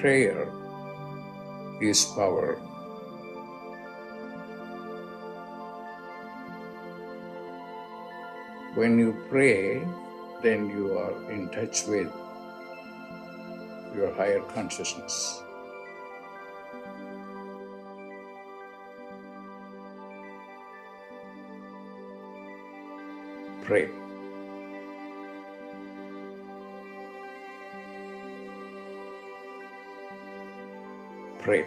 Prayer is power. When you pray, then you are in touch with your higher consciousness. Pray. Pray.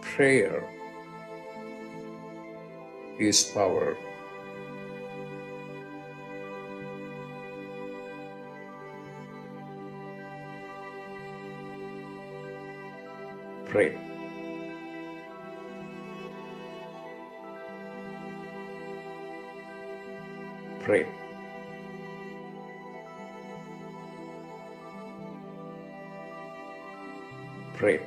Prayer is power. Pray. Pray. Pray.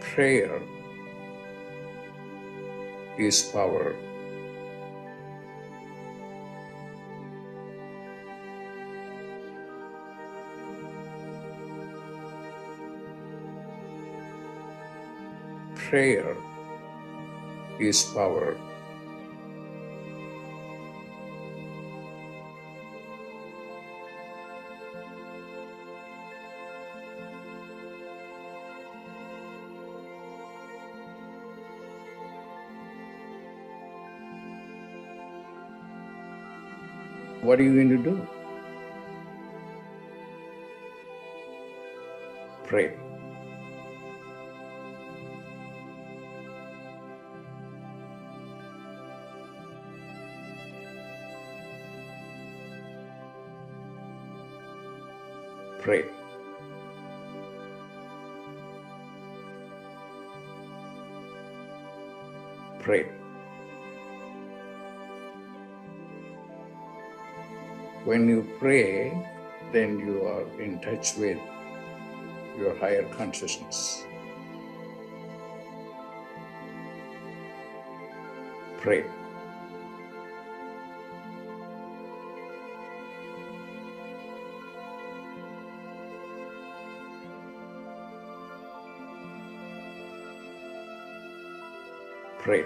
Prayer is power. Prayer is power. What are you going to do? Pray. Pray. Pray. When you pray, then you are in touch with your higher consciousness. Pray. Pray.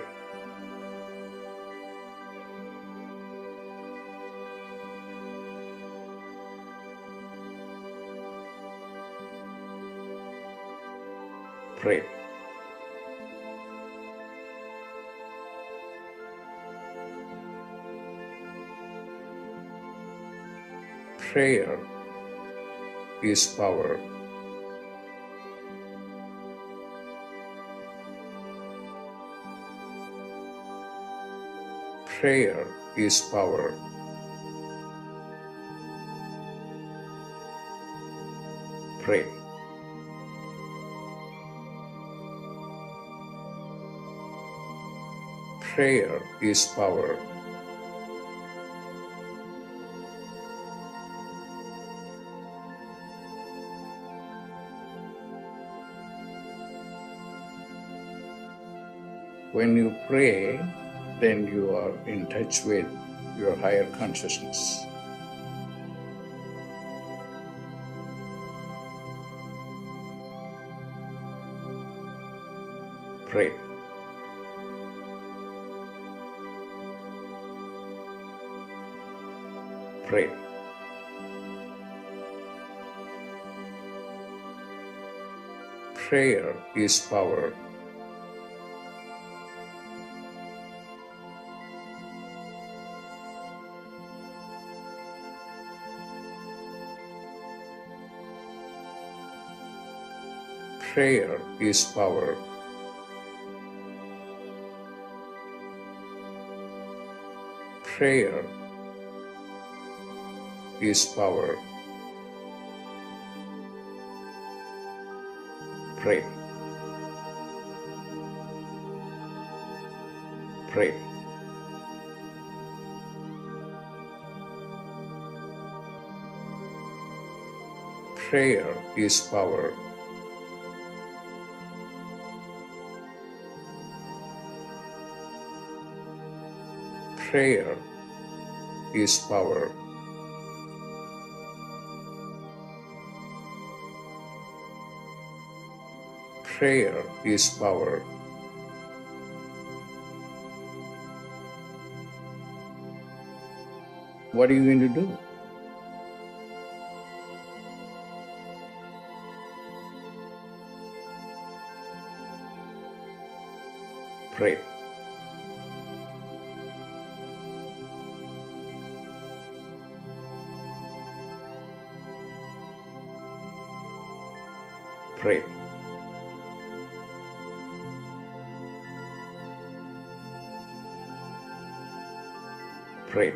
Pray. Prayer is power. Prayer is power. Pray. Prayer is power. When you pray, then you are in touch with your higher consciousness. Pray. Pray. Prayer is power. Prayer is power. Prayer is power. Pray. Pray. Prayer is power. Prayer is power. Prayer is power. What are you going to do? Pray. Pray. Pray.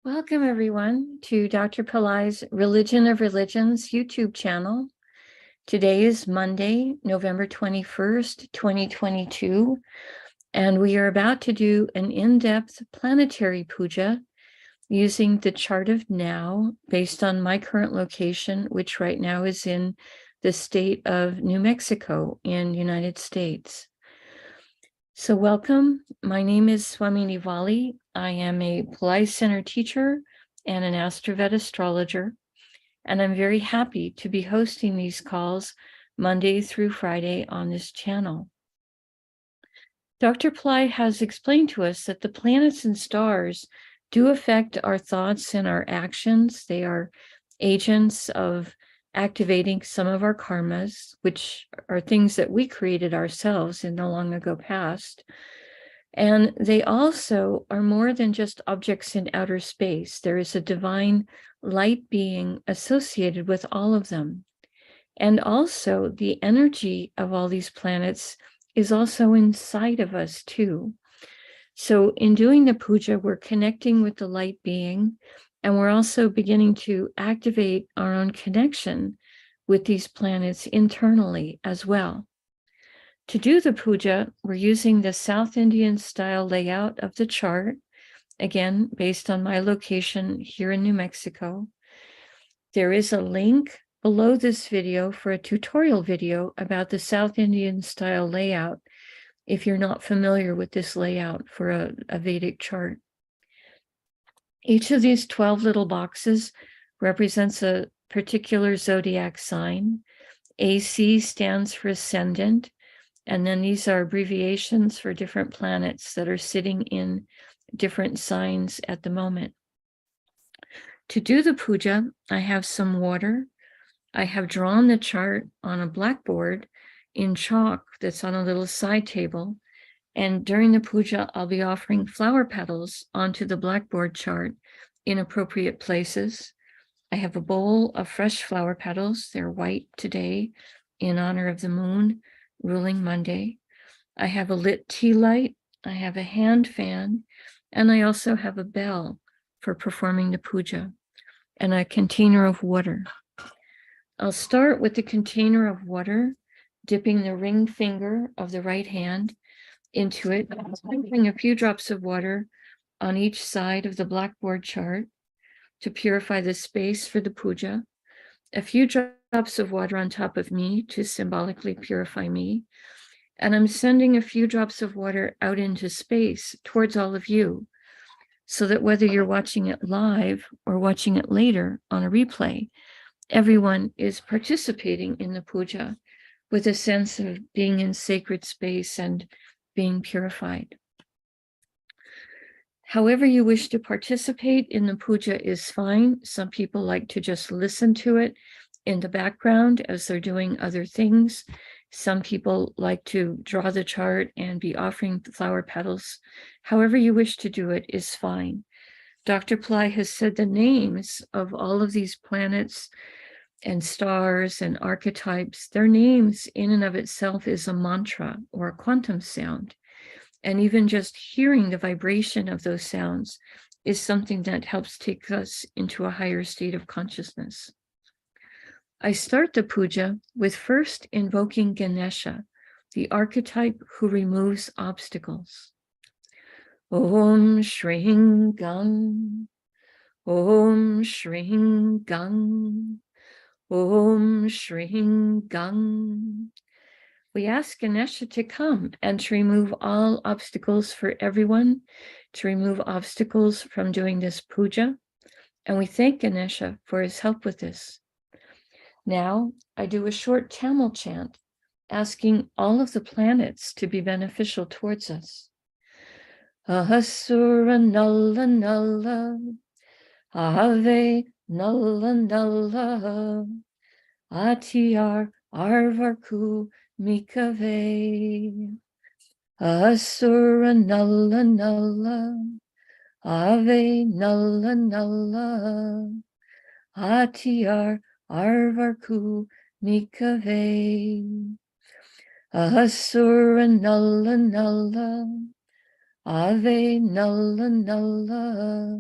Welcome, everyone, to Dr. Pillai's Religion of Religions YouTube channel. Today is Monday, November 21st, 2022, and we are about to do an in-depth planetary puja using the chart of now based on my current location, which right now is in the state of New Mexico in the United States. So welcome. My name is Swamini Valli. I am a Pillai Center teacher and an AstroVed astrologer, and I'm very happy to be hosting these calls Monday through Friday on this channel. Dr. Pillai has explained to us that the planets and stars do affect our thoughts and our actions. They are agents of activating some of our karmas, which are things that we created ourselves in the long ago past. And they also are more than just objects in outer space. There is a divine light being associated with all of them. And also the energy of all these planets is also inside of us too. So in doing the puja, we're connecting with the light being, and we're also beginning to activate our own connection with these planets internally as well. To do the puja, we're using the South Indian style layout of the chart, again, based on my location here in New Mexico. There is a link below this video for a tutorial video about the South Indian style layout if you're not familiar with this layout for a Vedic chart. Each of these 12 little boxes represents a particular zodiac sign. AC stands for ascendant, and then these are abbreviations for different planets that are sitting in different signs at the moment. To do the puja, I have some water. I have drawn the chart on a blackboard in chalk that's on a little side table. And during the puja, I'll be offering flower petals onto the blackboard chart in appropriate places. I have a bowl of fresh flower petals. They're white today in honor of the moon ruling Monday. I have a lit tea light. I have a hand fan, and I also have a bell for performing the puja, and a container of water. I'll start with the container of water, dipping the ring finger of the right hand into it, sprinkling a few drops of water on each side of the blackboard chart to purify the space for the puja, a few drops of water on top of me to symbolically purify me, and I'm sending a few drops of water out into space towards all of you, so that whether you're watching it live or watching it later on a replay, everyone is participating in the puja with a sense of being in sacred space and being purified. However you wish to participate in the puja is fine. Some people like to just listen to it in the background as they're doing other things. Some people like to draw the chart and be offering flower petals. However you wish to do it is fine. Dr. Pillai has said the names of all of these planets and stars and archetypes, their names in and of itself is a mantra or a quantum sound. And even just hearing the vibration of those sounds is something that helps take us into a higher state of consciousness. I start the puja with first invoking Ganesha, the archetype who removes obstacles. Om Shring Gang, Om Shring Gang, Om Shring Gang. We ask Ganesha to come and to remove all obstacles for everyone, to remove obstacles from doing this puja. And we thank Ganesha for his help with this. Now I do a short Tamil chant, asking all of the planets to be beneficial towards us. Ahasura Nalla Nalla, Ave Nalla Nalla, Atiyar Arvarku Mikave. Asura Nalla Nalla, Ave Nalla Nalla, Atiyar Arvarku Mikave. Asura Nalla Nalla, Ave Nalla Nalla,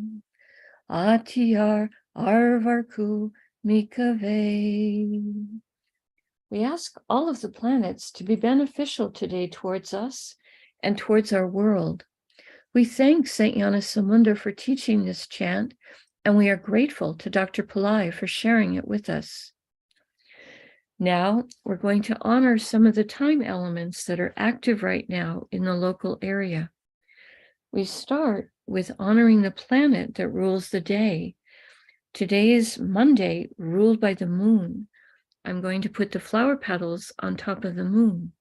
Atiyar Arvarku Mikave. We ask all of the planets to be beneficial today towards us and towards our world. We thank Saint Gnanasamunda for teaching this chant, and we are grateful to Dr. Pillai for sharing it with us. Now, we're going to honor some of the time elements that are active right now in the local area. We start with honoring the planet that rules the day. Today is Monday, ruled by the moon. I'm going to put the flower petals on top of the moon.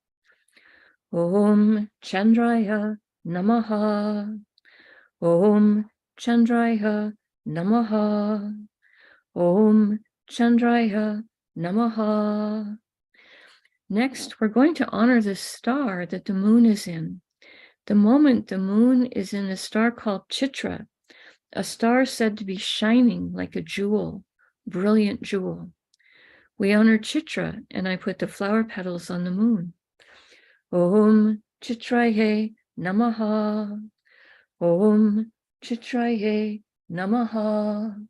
Om Chandraya Namaha. Om Chandraya Namaha. Om Chandraya Namaha. Next, we're going to honor the star that the moon is in. The moment the moon is in a star called Chitra, a star said to be shining like a jewel, brilliant jewel. We honor Chitra, and I put the flower petals on the moon. Om Chitraye Namaha. Om Chitraye Namaha.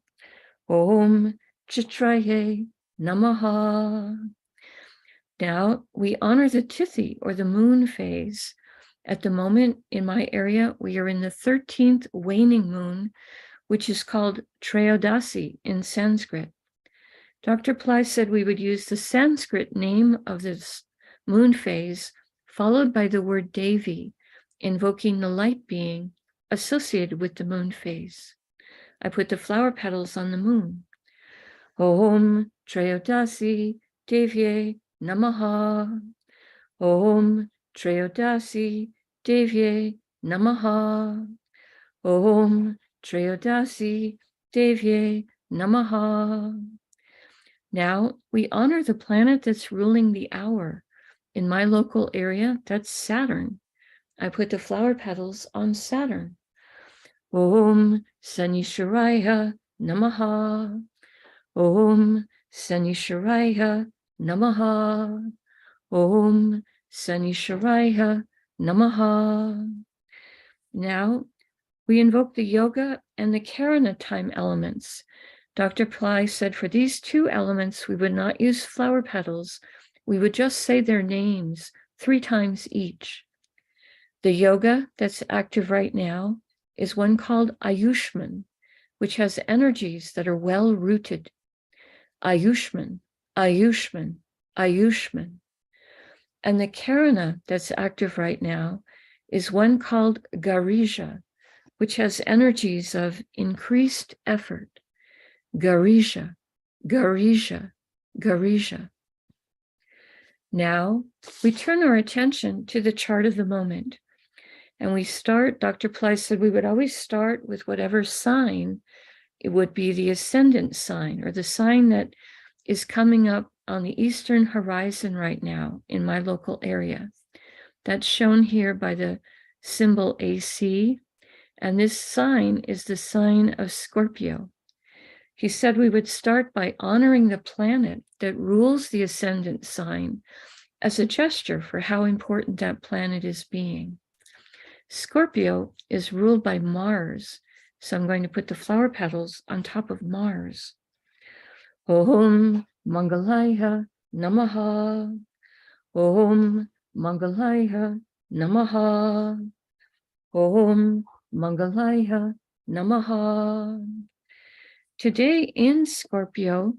Om Chitraye Namaha. Now we honor the Tithi, or the moon phase. At the moment in my area, we are in the 13th waning moon, which is called Trayodasi in Sanskrit. Dr. Pillai said we would use the Sanskrit name of this moon phase, followed by the word Devi, invoking the light being associated with the moon phase. I put the flower petals on the moon. Om Trayodasi Devye Namaha. Om Trayodasi Devye Namaha. Om Trayodasi Devye Namaha. Now we honor the planet that's ruling the hour. In my local area, that's Saturn. I put the flower petals on Saturn. Om Sanisharaya Namaha. Om Sanisharaya Namaha. Om Sanisharaya Namaha. Now we invoke the yoga and the Karana time elements. Dr. Pillai said for these two elements, we would not use flower petals. We would just say their names 3 times each. The yoga that's active right now is one called Ayushman, which has energies that are well rooted. Ayushman, Ayushman, Ayushman. And the Karana that's active right now is one called Garija, which has energies of increased effort. Garija, Garija, Garija. Now we turn our attention to the chart of the moment. And we start, Dr. Pillai said we would always start with whatever sign it would be the ascendant sign, or the sign that is coming up on the eastern horizon right now in my local area. That's shown here by the symbol AC. And this sign is the sign of Scorpio. He said we would start by honoring the planet that rules the ascendant sign as a gesture for how important that planet is being. Scorpio is ruled by Mars, so I'm going to put the flower petals on top of Mars. Om Mangalaya Namaha. Om Mangalaya Namaha. Om Mangalaya Namaha. Today in Scorpio,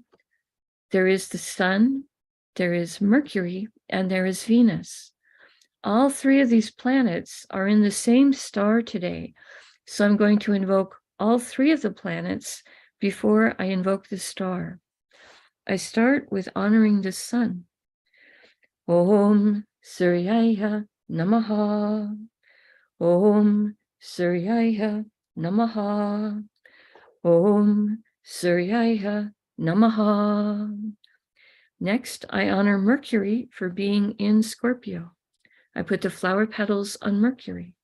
there is the Sun, there is Mercury, and there is Venus. All three of these planets are in the same star today. So I'm going to invoke all three of the planets before I invoke the star. I start with honoring the Sun. Om Suryaya Namaha. Om Suryaya Namaha. Om Suryaya Namaha. Next, I honor Mercury for being in Scorpio. I put the flower petals on Mercury.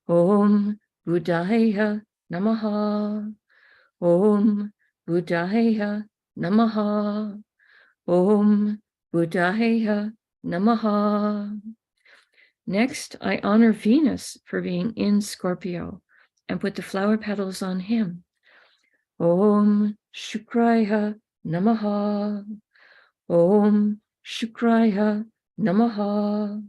Om Buddhaya Namaha. Om Buddhaya Namaha. Om Buddhaya Namaha. Next, I honor Venus for being in Scorpio and put the flower petals on him. Om Shukraya Namaha. Om Shukraya Namaha.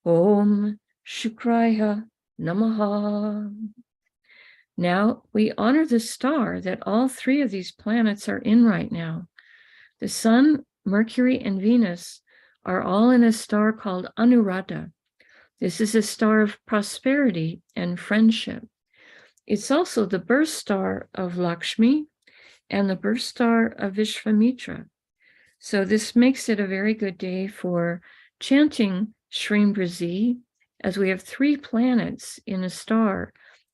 Om Shukraya Namaha. Now we honor the star that all three of these planets are in right now. The Sun, Mercury, and Venus are all in a star called Anuradha. This is a star of prosperity and friendship. It's also the birth star of Lakshmi and the birth star of Vishvamitra. So this makes it a very good day for chanting Shrim Brazi, as we have three planets in a star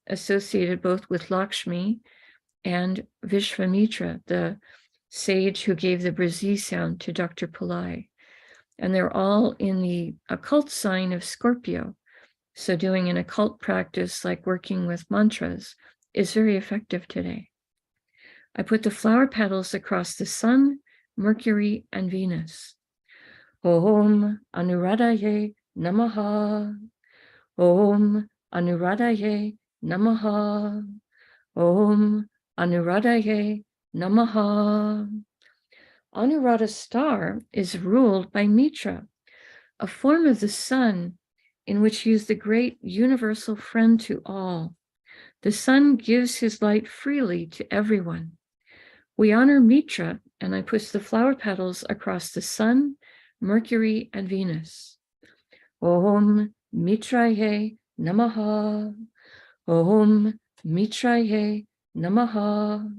associated both with Lakshmi and Vishvamitra, the sage who gave the Brazi sound to Dr. Pillai. And they're all in the occult sign of Scorpio. So doing an occult practice like working with mantras is very effective today. I put the flower petals across the Sun, Mercury, and Venus. Om Anuradhaye Namaha. Om Anuradhaye Namaha. Om Anuradhaye Namaha. Anuradha star is ruled by Mitra, a form of the Sun in which he is the great universal friend to all. The Sun gives his light freely to everyone. We honor Mitra, and I put the flower petals across the Sun, Mercury, and Venus. Om Mitraye Namaha. Om Mitraye Namaha.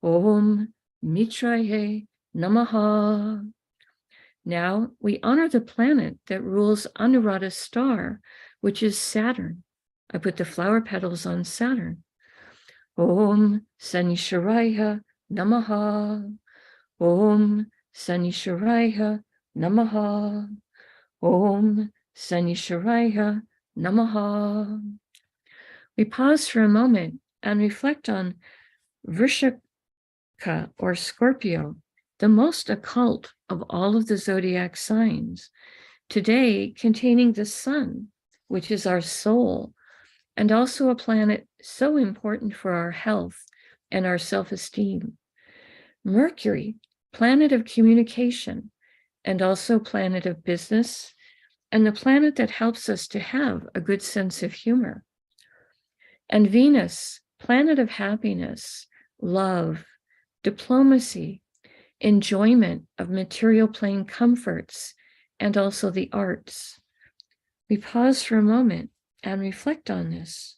Om Mitraye Namaha. Now we honor the planet that rules Anuradha's star, which is Saturn. I put the flower petals on Saturn. Om Sanisharaya Namaha. Om Sanisharaya Namaha. Om Sanisharaya Namaha. We pause for a moment and reflect on Vrishaka or Scorpio, the most occult of all of the zodiac signs, today containing the Sun, which is our soul, and also a planet so important for our health and our self-esteem. Mercury, planet of communication, and also planet of business, and the planet that helps us to have a good sense of humor. And Venus, planet of happiness, love, diplomacy, enjoyment of material plane comforts, and also the arts. We pause for a moment and reflect on this.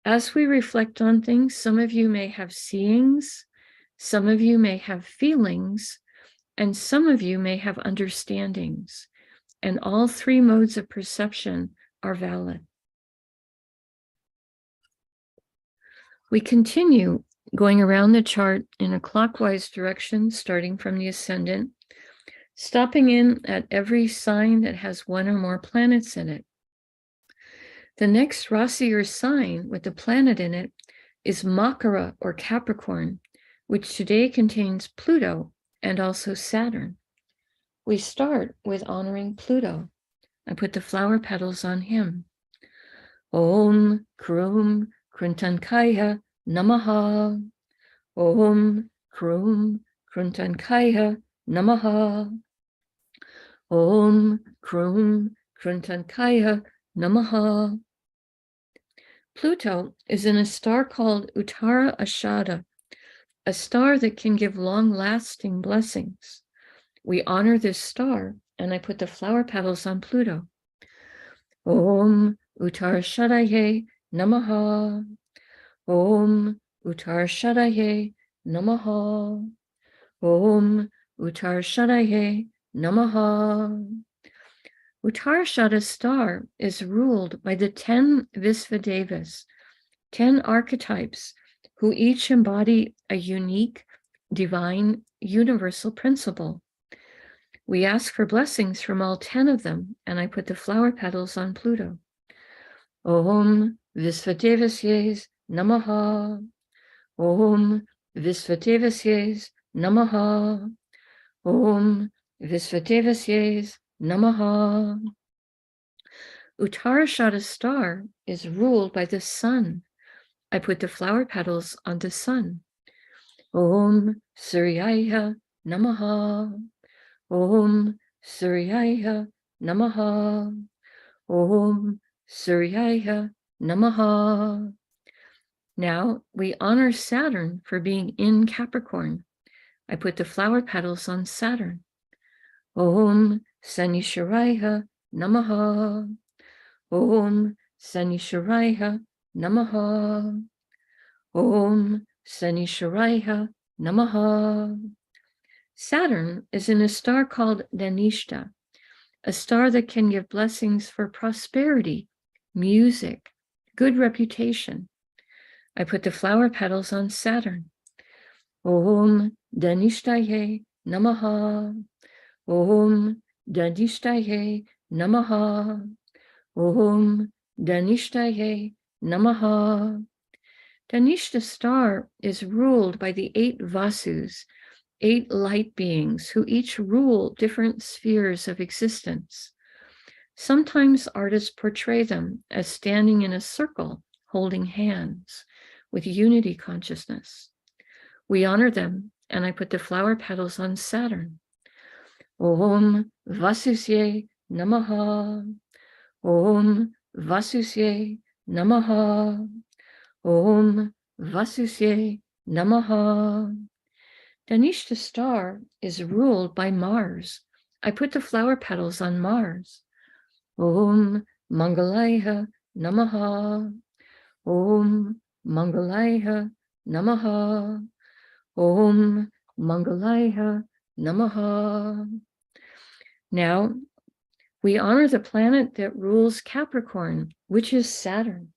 As we reflect on things, some of you may have seeings, some of you may have feelings, and some of you may have understandings. And all three modes of perception are valid. We continue going around the chart in a clockwise direction, starting from the ascendant, stopping in at every sign that has one or more planets in it. The next Rasi or sign with the planet in it is Makara or Capricorn, which today contains Pluto and also Saturn. We start with honoring Pluto. I put the flower petals on him. Om Krum Kruntankaya Namaha. Om Krum Kruntankaya Namaha. Om Krum Kruntankaya Namaha. Pluto is in a star called Uttara Ashada, a star that can give long-lasting blessings. We honor this star, and I put the flower petals on Pluto. Om Uttarashadaye Namaha. Om Uttarashadaye Namaha. Om Uttarashadaye Namaha. Uttarashada star is ruled by the 10 Visvadevas, 10 archetypes, who each embody a unique, divine, universal principle. We ask for blessings from all 10 of them, and I put the flower petals on Pluto. Om Visvadevasye Namaha. Om Visvadevasye Namaha. Om Visvadevasye Namaha. Uttarashada star is ruled by the sun. I put the flower petals on the sun. Om Suryaya Namaha. Om Suryaya Namaha. Om Suryaya Namaha. Now we honor Saturn for being in Capricorn. I put the flower petals on Saturn. Om Sanisharaya Namaha. Om Sanisharaya Namaha. Om Sanisharaya Namaha. Saturn is in a star called Dhanishta, a star that can give blessings for prosperity, music, good reputation. I put the flower petals on Saturn. Om Dhanishtaye Namaha. Om Dhanishtaye Namaha. Om Dhanishtaye Namaha. Dhanishta star is ruled by the 8 Vasus, 8 light beings who each rule different spheres of existence. Sometimes artists portray them as standing in a circle, holding hands, with unity consciousness. We honor them, and I put the flower petals on Saturn. Om Vasusye Namaha. Om Vasusye Namaha. Om Vasusye Namaha. Dhanishta star is ruled by Mars. I put the flower petals on Mars. Om Mangalaya Namaha. Om Mangalaya Namaha. Om Mangalaya Namaha. Now, we honor the planet that rules Capricorn, which is Saturn.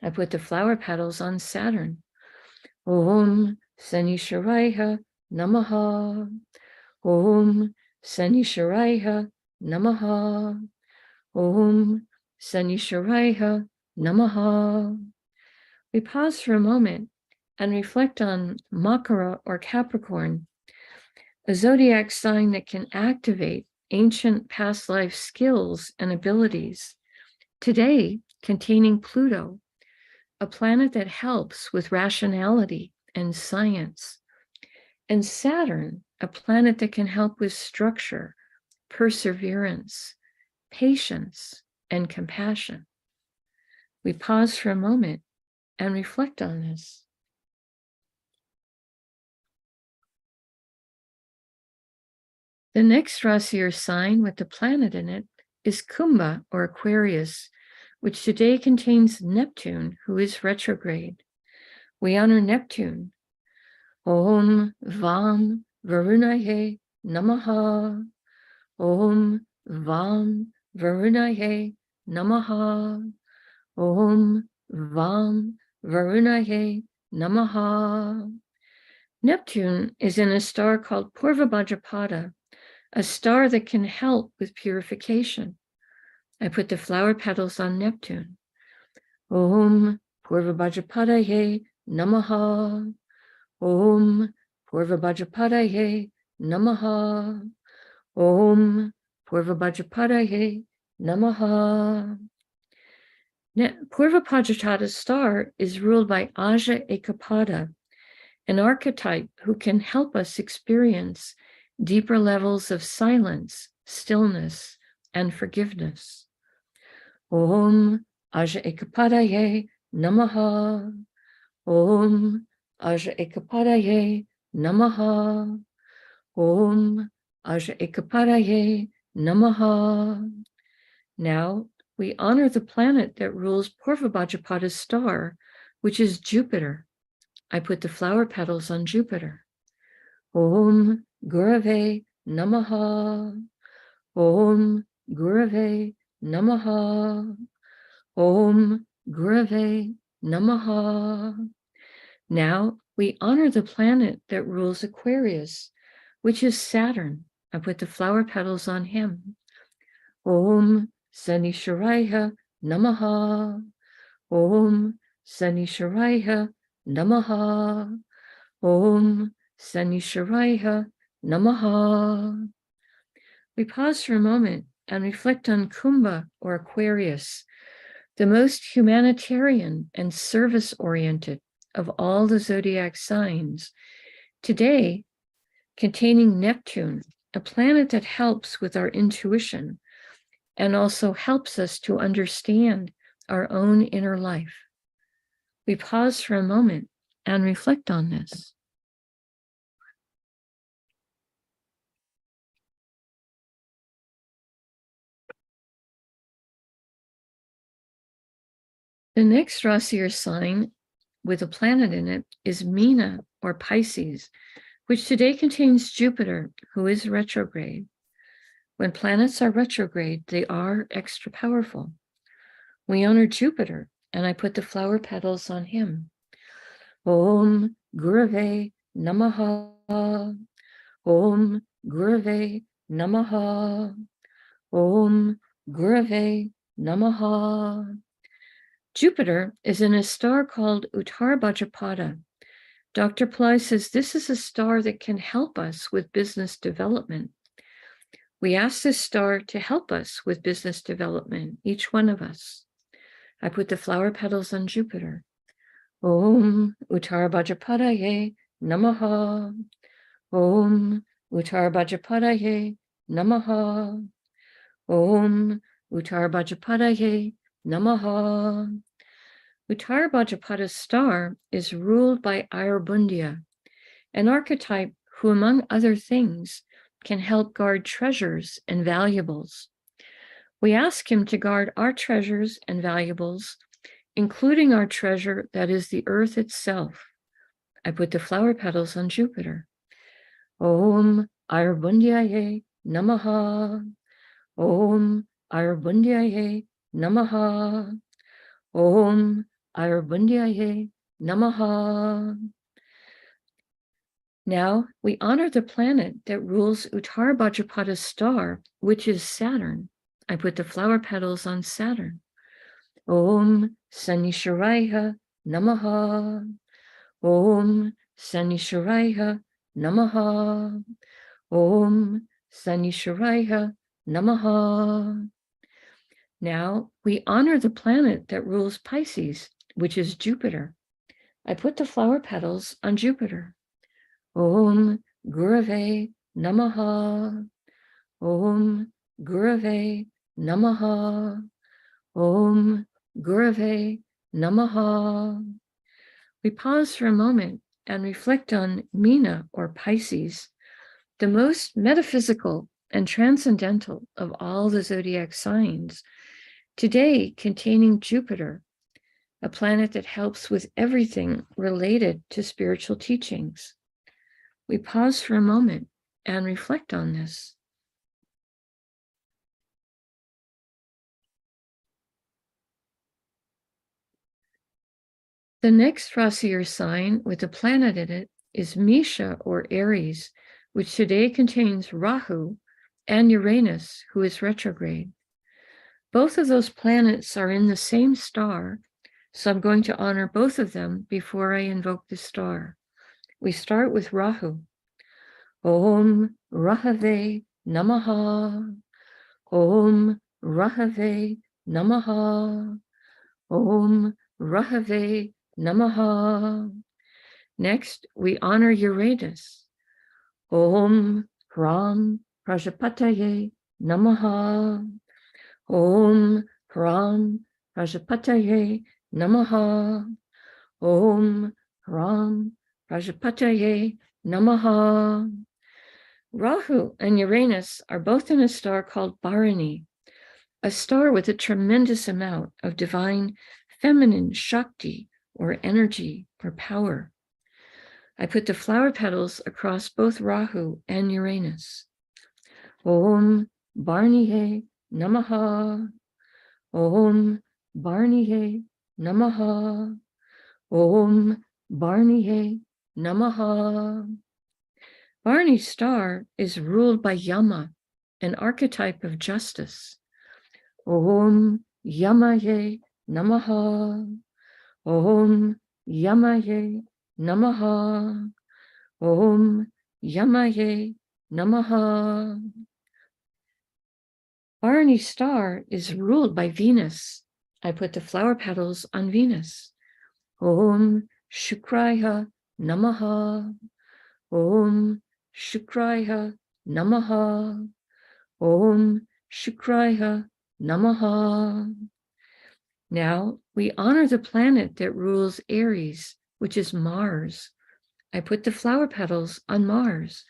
I put the flower petals on Saturn. Om Sanisharaya Namaha. Om Sanisharaya Namaha. Om Sanisharaya Namaha. We pause for a moment and reflect on Makara or Capricorn, a zodiac sign that can activate ancient past life skills and abilities. Today, containing Pluto, a planet that helps with rationality and science, and Saturn, a planet that can help with structure, perseverance, patience, and compassion. We pause for a moment and reflect on this. The next Rasi or sign with the planet in it is Kumbha or Aquarius, which today contains Neptune, who is retrograde. We honor Neptune. Om Vam Varunaye Namaha. Om Vam Varunaye Namaha. Om Vam Varunaye Namaha. Neptune is in a star called Purvabhadrapada, a star that can help with purification. I put the flower petals on Neptune. Om Purvabhadrapadaye Namaha. Om Purvabhadrapadaye Namaha. Om Purvabhadrapadaye Namaha. Purvabhadrapada star is ruled by Aja Ekapada, an archetype who can help us experience deeper levels of silence, stillness, and forgiveness. Om Aja Ekapadaye Namaha. Om Aja Ekapadaye Namaha. Om Aja Ekapadaye Namaha. Now we honor the planet that rules Purvabhajapada's star, which is Jupiter. I put the flower petals on Jupiter. Om Gurave Namaha. Om Gurave Namaha. Om Gurave Namaha. Now we honor the planet that rules Aquarius, which is Saturn. I put the flower petals on him. Om Sanisharaya Namaha. Om Sanisharaya Namaha. Om Sanisharaya Namaha. We pause for a moment and reflect on Kumbha or Aquarius, the most humanitarian and service-oriented of all the zodiac signs, today containing Neptune, a planet that helps with our intuition and also helps us to understand our own inner life. We pause for a moment and reflect on this. The next Rasi or sign with a planet in it is Meena or Pisces, which today contains Jupiter, who is retrograde. When planets are retrograde, they are extra powerful. We honor Jupiter, and I put the flower petals on him. Om Gurave Namaha. Om Gurave Namaha. Om Gurave Namaha. Jupiter is in a star called Uttarbhadrapada. Dr. Pillai says this is a star that can help us with business development. We ask this star to help us with business development, each one of us. I put the flower petals on Jupiter. Om Uttarbhadrapadaye Namaha. Om Uttarbhadrapadaye Namaha. Om Uttarbhadrapadaye Namaha. Uttarbhadrapada's star is ruled by Ayurbundya, an archetype who, among other things, can help guard treasures and valuables. We ask him to guard our treasures and valuables, including our treasure that is the earth itself. I put the flower petals on Jupiter. Om Ayurbundyaye Namaha. Om Ayurbundyaye Namaha. Om Ayurbundyaye Namaha. Now we honor the planet that rules Uttarbhadrapada's star, which is Saturn. I put the flower petals on Saturn. Om Sanisharaya Namaha. Om Sanisharaya Namaha. Om Sanisharaya Namaha. Now we honor the planet that rules Pisces, which is Jupiter. I put the flower petals on Jupiter. Om Gurave Namaha. Om Gurave Namaha. Om Gurave Namaha. We pause for a moment and reflect on Meena or Pisces, the most metaphysical and transcendental of all the zodiac signs, today containing Jupiter, a planet that helps with everything related to spiritual teachings. We pause for a moment and reflect on this. The next Rasi or sign with a planet in it is Mesha or Aries, which today contains Rahu and Uranus, who is retrograde. Both of those planets are in the same star, so I'm going to honor both of them before I invoke the star. We start with Rahu. Om Rahave Namaha. Om Rahave Namaha. Om Rahave Namaha. Next, we honor Uranus. Om Ram Prajapataye Namaha. Om Ram Prajapataye Namaha. Om Ram Prajapataye Namaha. Rahu and Uranus are both in a star called Bharani, a star with a tremendous amount of divine feminine Shakti or energy or power. I put the flower petals across both Rahu and Uranus. Om Bharaniye Namaha. Om Bharaniye Namaha. Om Bharaniye Namaha. Bharani's star is ruled by Yama, an archetype of justice. Om Yamaye Namaha. Om Yamaye Namaha. Om Yamaye Namaha. Bharani's star is ruled by Venus. I put the flower petals on Venus. Om Shukraya Namaha. Om Shukraya Namaha. Om Shukraya Namaha. Now we honor the planet that rules Aries, which is Mars. I put the flower petals on Mars.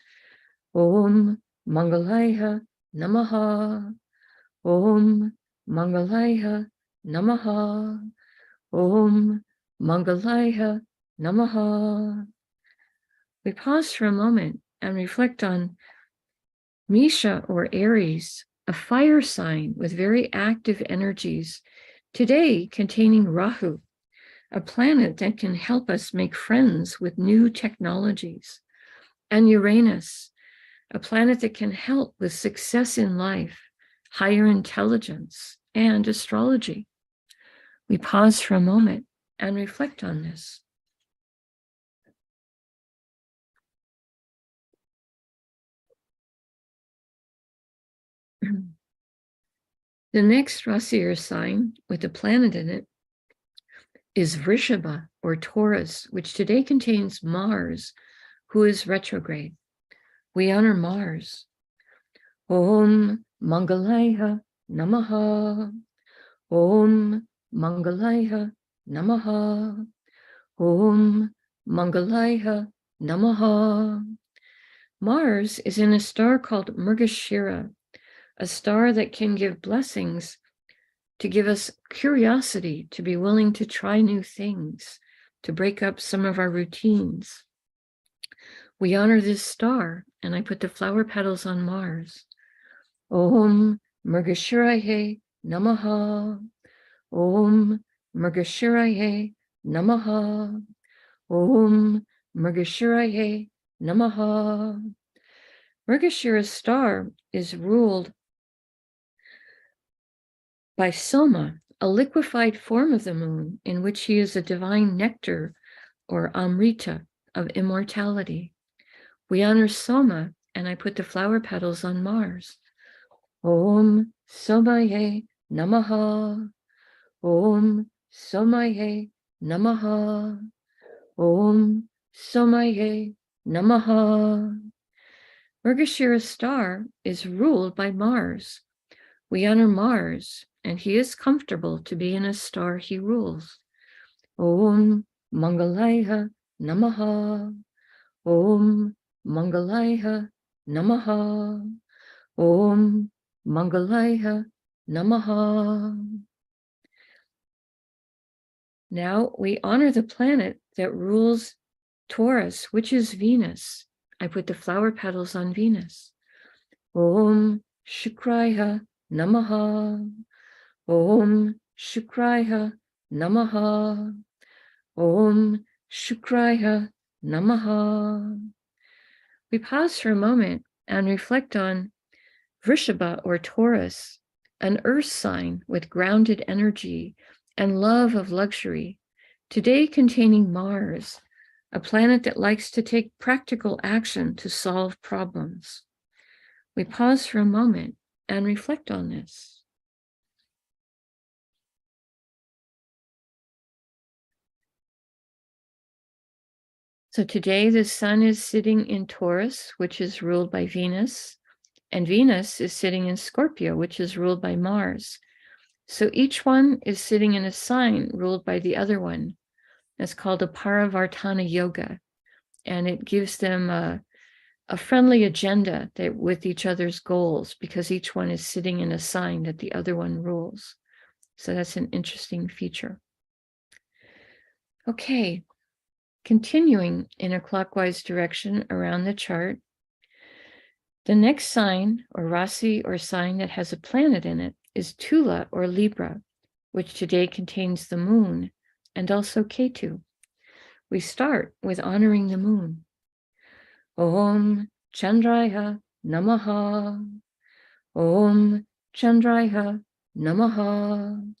Om Mangalaya Namaha. Om Mangalaya Namaha. Om Mangalaya Namaha. We pause for a moment and reflect on Misha or Aries, a fire sign with very active energies, today containing Rahu, a planet that can help us make friends with new technologies, and Uranus, a planet that can help with success in life, higher intelligence, and astrology. We pause for a moment and reflect on this. The next Rasi or sign with a planet in it is Vrishabha or Taurus, which today contains Mars, who is retrograde. We honor Mars. Om Mangalaya Namaha. Om Mangalaya Namaha. Om Mangalaya Namaha. Mars is in a star called Mrgashira, a star that can give blessings, to give us curiosity, to be willing to try new things, to break up some of our routines. We honor this star, and I put the flower petals on Mars. Om Mrgashiraye Namaha. Om Mrgashiraye Namaha. Om Mrgashiraye Namaha. Mrgashira's star is ruled by Soma, a liquefied form of the moon, in which he is a divine nectar or Amrita of immortality. We honor Soma, and I put the flower petals on Mars. Om Somaye Namaha. Om Somaye Namaha. Om Somaye Namaha. Mrgashira's star is ruled by Mars. We honor Mars, and he is comfortable to be in a star he rules. Om Mangalaya Namaha. Om Mangalaya Namaha. Om Mangalaya Namaha. Now we honor the planet that rules Taurus, which is Venus. I put the flower petals on Venus. Om Shukraya Namaha. Om Shukraya Namaha. Om Shukraya Namaha. We pause for a moment and reflect on Vrishabha or Taurus, an earth sign with grounded energy and love of luxury, today containing Mars, a planet that likes to take practical action to solve problems. We pause for a moment and reflect on this. So today the sun is sitting in Taurus, which is ruled by Venus, and Venus is sitting in Scorpio, which is ruled by Mars. So each one is sitting in a sign ruled by the other one. That's called a Parivartana yoga. And it gives them a friendly agenda with each other's goals, because each one is sitting in a sign that the other one rules. So that's an interesting feature. Okay, continuing in a clockwise direction around the chart, the next sign or rasi or sign that has a planet in it is Tula or Libra, which today contains the moon and also Ketu. We start with honoring the moon. Om Chandraya Namaha. Om Chandraya Namaha.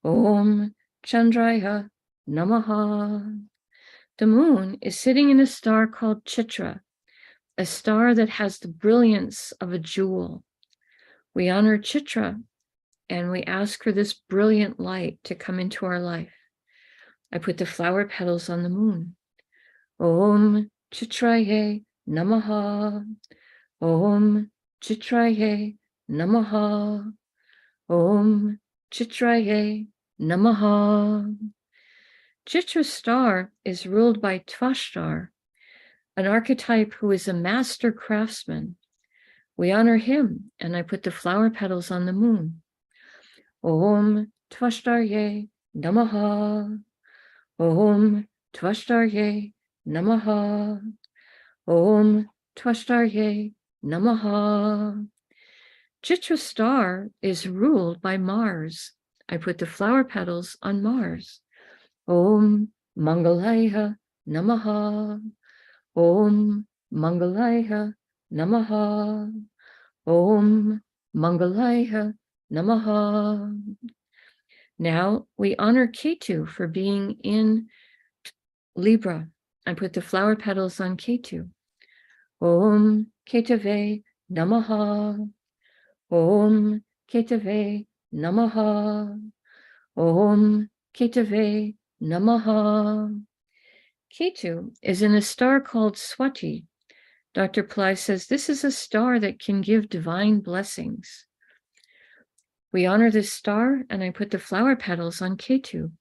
Om Chandraya Namaha. The moon is sitting in a star called Chitra, a star that has the brilliance of a jewel. We honor Chitra and we ask for this brilliant light to come into our life. I put the flower petals on the moon. Om Chitraye Namaha. Om Chitraye Namaha. Om Chitraye Namaha. Chitra star is ruled by Tvashtar, an archetype who is a master craftsman. We honor him, and I put the flower petals on the moon. Om Tvashtarye Namaha. Om Tvashtarye Namaha. Om Tvashtarye Namaha. Chitra star is ruled by Mars. I put the flower petals on Mars. Om Mangalaya Namaha. Om Mangalaya Namaha. Om Mangalaya Namaha. Now we honor Ketu for being in Libra. I put the flower petals on Ketu. Om Ketave Namaha. Om Ketave Namaha. Om Ketave Namaha. Ketu is in a star called Swati. Dr. Pillai says this is a star that can give divine blessings. We honor this star, and I put the flower petals on Ketu.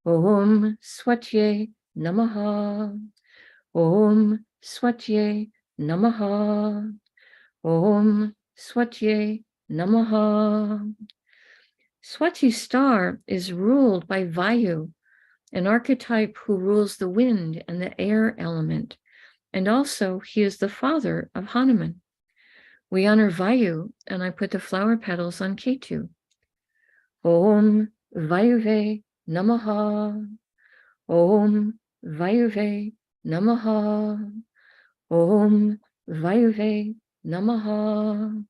Om Swatye Namaha. Om Swatye Namaha. Om Swatye Namaha. Swati star is ruled by Vayu, an archetype who rules the wind and the air element, and also he is the father of Hanuman. We honor Vayu, and I put the flower petals on Ketu. Om Vayuve Namaha. Om Vayuve Namaha. Om Vayuve Namaha.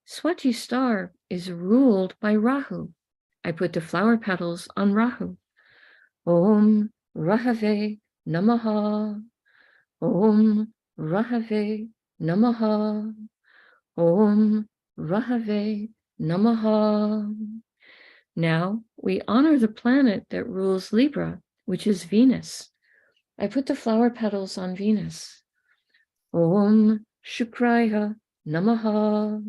Swati star is ruled by Rahu. I put the flower petals on Rahu. Om Rahave Namaha. Om Rahave Namaha. Om Rahave Namaha. Now we honor the planet that rules Libra, which is Venus. I put the flower petals on Venus. Om Shukraya Namaha.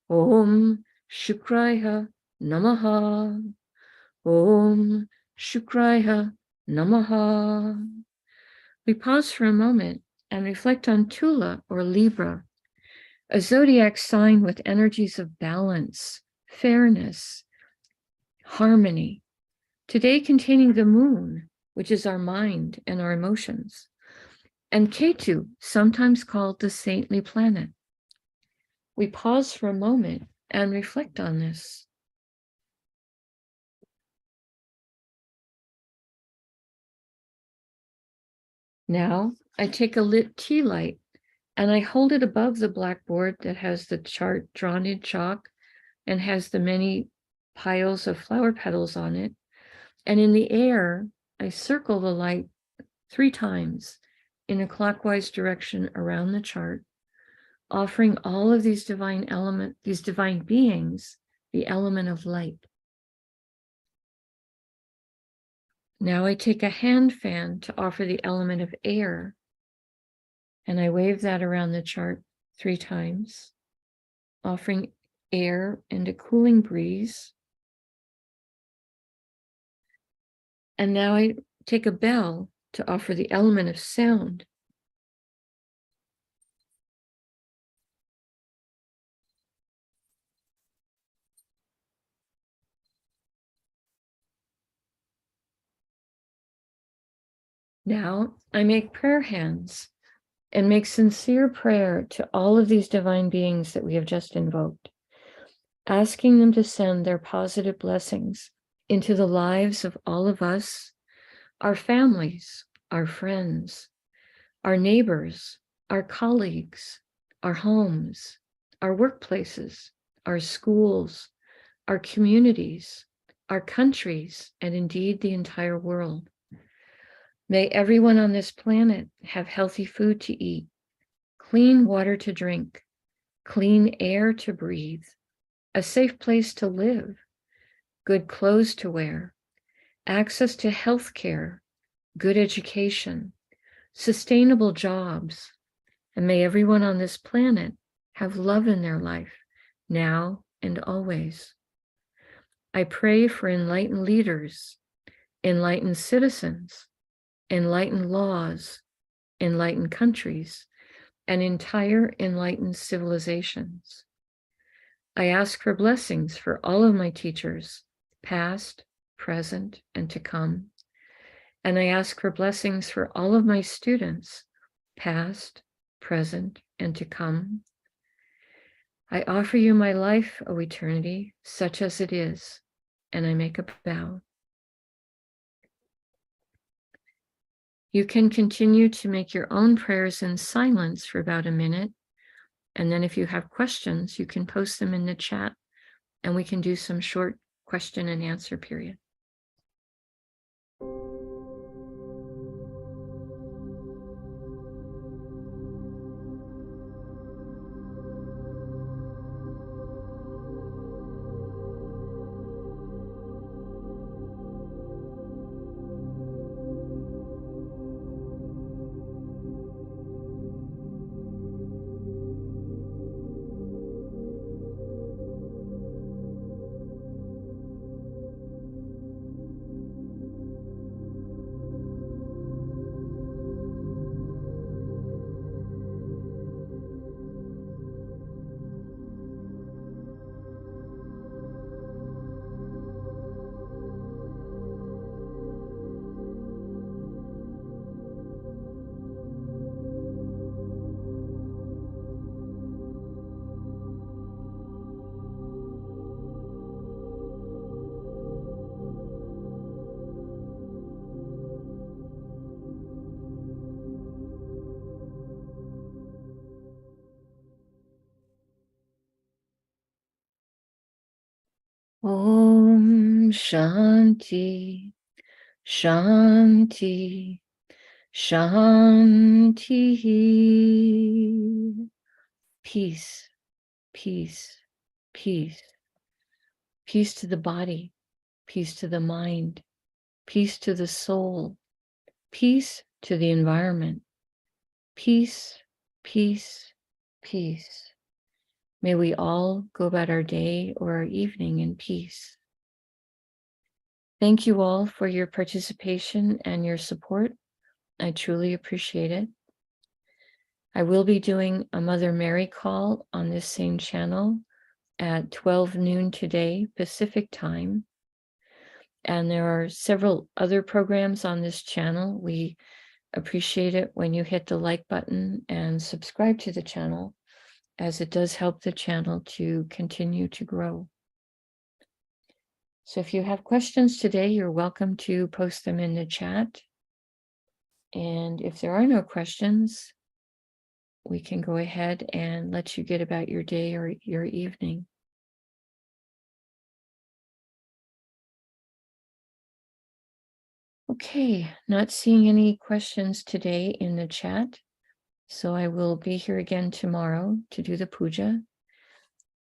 Om Shukraya Namaha. Om Shukraya Namaha. We pause for a moment and reflect on Tula or Libra, a zodiac sign with energies of balance, fairness, harmony, today containing the moon, which is our mind and our emotions, and Ketu, sometimes called the saintly planet. We pause for a moment and reflect on this. Now I take a lit tea light and I hold it above the blackboard that has the chart drawn in chalk and has the many piles of flower petals on it. And in the air, I circle the light 3 times in a clockwise direction around the chart, offering all of these divine beings, the element of light. Now I take a hand fan to offer the element of air, and I wave that around the chart 3 times, offering air and a cooling breeze. And now I take a bell to offer the element of sound. Now I make prayer hands and make sincere prayer to all of these divine beings that we have just invoked, asking them to send their positive blessings into the lives of all of us, our families, our friends, our neighbors, our colleagues, our homes, our workplaces, our schools, our communities, our countries, and indeed the entire world. May everyone on this planet have healthy food to eat, clean water to drink, clean air to breathe, a safe place to live, good clothes to wear, access to health care, good education, sustainable jobs, and may everyone on this planet have love in their life, now and always. I pray for enlightened leaders, enlightened citizens, enlightened laws, enlightened countries, and entire enlightened civilizations. I ask for blessings for all of my teachers, past, present, and to come. And I ask for blessings for all of my students, past, present, and to come. I offer you my life, O eternity, such as it is, and I make a vow. You can continue to make your own prayers in silence for about a minute. And then if you have questions, you can post them in the chat and we can do some short question and answer period. Om Shanti, Shanti, Shanti. Peace, peace, peace. Peace to the body, peace to the mind, peace to the soul, peace to the environment. Peace, peace, peace. May we all go about our day or our evening in peace. Thank you all for your participation and your support. I truly appreciate it. I will be doing a Mother Mary call on this same channel at 12 noon today, Pacific time. And there are several other programs on this channel. We appreciate it when you hit the like button and subscribe to the channel, as it does help the channel to continue to grow. So if you have questions today, you're welcome to post them in the chat. And if there are no questions, we can go ahead and let you get about your day or your evening. Okay, not seeing any questions today in the chat. So I will be here again tomorrow to do the puja.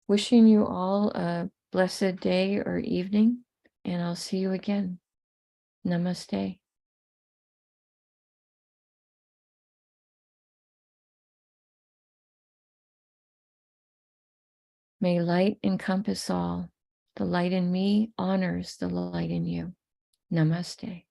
Wishing you all a blessed day or evening, and I'll see you again. Namaste. May light encompass all. The light in me honors the light in you. Namaste.